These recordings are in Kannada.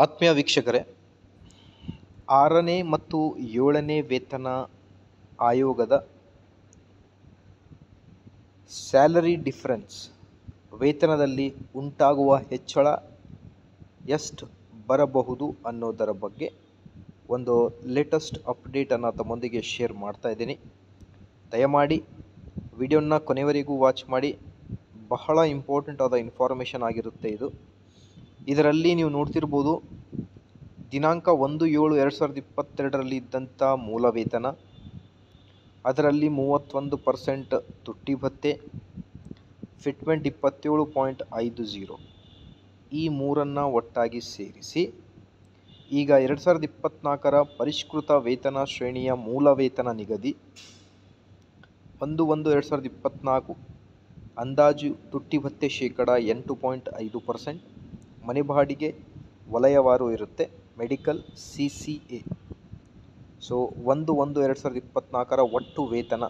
ಆತ್ಮೀಯ ವೀಕ್ಷಕರೇ, 6ನೇ ಮತ್ತು 7ನೇ ವೇತನ ಆಯೋಗದ ಸ್ಯಾಲರಿ ಡಿಫರೆನ್ಸ್ ವೇತನದಲ್ಲಿ ಉಂಟಾಗುವ ಹೆಚ್ಚಳ ಎಷ್ಟು ಬರಬಹುದು ಅನ್ನೋದರ ಬಗ್ಗೆ ಒಂದು ಲೇಟೆಸ್ಟ್ ಅಪ್ಡೇಟನ್ನು ತಮ್ಮೊಂದಿಗೆ ಶೇರ್ ಮಾಡ್ತಾ ಇದ್ದೀನಿ. ದಯಮಾಡಿ ವಿಡಿಯೋನ ಕೊನೆವರೆಗೂ ವಾಚ್ ಮಾಡಿ. ಬಹಳ ಇಂಪಾರ್ಟೆಂಟ್ ಆದ ಇನ್ಫಾರ್ಮೇಷನ್ ಆಗಿರುತ್ತೆ ಇದು. ಇದರಲ್ಲಿ ನೀವು ನೋಡ್ತಿರ್ಬೋದು, ದಿನಾಂಕ 1/7/2022 ಇದ್ದಂಥ ಮೂಲ ವೇತನ, ಅದರಲ್ಲಿ 31% ತುಟ್ಟಿ ಭತ್ಯೆ, ಫಿಟ್ಮೆಂಟ್ 27.50, ಈ ಮೂರನ್ನು ಒಟ್ಟಾಗಿ ಸೇರಿಸಿ ಈಗ 2024ರ ಪರಿಷ್ಕೃತ ವೇತನ ಶ್ರೇಣಿಯ ಮೂಲ ವೇತನ ನಿಗದಿ 1/1/2024 ಅಂದಾಜು ತುಟ್ಟಿ ಭತ್ಯೆ ಶೇಕಡ 8.5%, ಮನೆ ಬಾಡಿಗೆ ವಲಯವಾರು ಇರುತ್ತೆ, ಮೆಡಿಕಲ್, CCA. ಸೊ 1/1/2024ರ ಒಟ್ಟು ವೇತನ,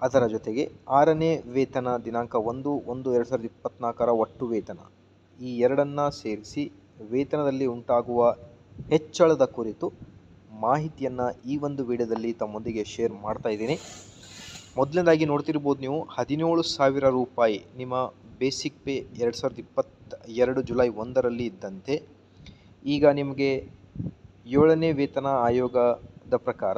ಅದರ ಜೊತೆಗೆ 6ನೇ ವೇತನ ದಿನಾಂಕ 1/1/2024ರ ಒಟ್ಟು ವೇತನ, ಈ ಎರಡನ್ನು ಸೇರಿಸಿ ವೇತನದಲ್ಲಿ ಉಂಟಾಗುವ ಹೆಚ್ಚಳದ ಕುರಿತು ಮಾಹಿತಿಯನ್ನು ಈ ಒಂದು ವಿಡಿಯೋದಲ್ಲಿ ತಮ್ಮೊಂದಿಗೆ ಶೇರ್ ಮಾಡ್ತಾ ಇದ್ದೀನಿ. ಮೊದಲನೇದಾಗಿ ನೋಡ್ತಿರ್ಬೋದು ನೀವು, 17,000 ರೂಪಾಯಿ ನಿಮ್ಮ ಬೇಸಿಕ್ ಪೇ 2022 ಜುಲೈ 1ರಲ್ಲಿ ಇದ್ದಂತೆ ಈಗ ನಿಮಗೆ 7ನೇ ವೇತನ ಆಯೋಗದ ಪ್ರಕಾರ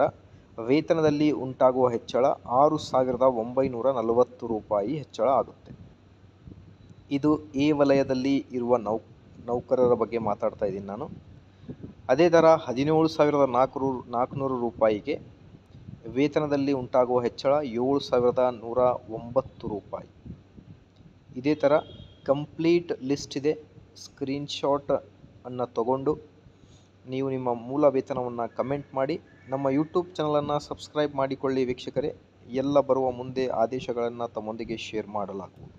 ವೇತನದಲ್ಲಿ ಉಂಟಾಗುವ ಹೆಚ್ಚಳ 6,940 ರೂಪಾಯಿ ಹೆಚ್ಚಳ ಆಗುತ್ತೆ. ಇದು ಎ ವಲಯದಲ್ಲಿ ಇರುವ ನೌಕರರ ಬಗ್ಗೆ ಮಾತಾಡ್ತಾ ಇದ್ದೀನಿ ನಾನು. ಅದೇ ಥರ 17,400 ರೂಪಾಯಿಗೆ ವೇತನದಲ್ಲಿ ಉಂಟಾಗುವ ಹೆಚ್ಚಳ 7,109 ರೂಪಾಯಿ. ಇದೇ ಥರ ಕಂಪ್ಲೀಟ್ ಲಿಸ್ಟ್ ಇದೆ. ಸ್ಕ್ರೀನ್ಶಾಟ್ ಅನ್ನು ತಗೊಂಡು ನೀವು ನಿಮ್ಮ ಮೂಲ ವೇತನವನ್ನು ಕಮೆಂಟ್ ಮಾಡಿ. ನಮ್ಮ ಯೂಟ್ಯೂಬ್ ಚಾನಲನ್ನು ಸಬ್ಸ್ಕ್ರೈಬ್ ಮಾಡಿಕೊಳ್ಳಿ ವೀಕ್ಷಕರೇ. ಎಲ್ಲ ಬರುವ ಮುಂದೆ ಆದೇಶಗಳನ್ನು ತಮ್ಮೊಂದಿಗೆ ಶೇರ್ ಮಾಡಲಾಗುವುದು.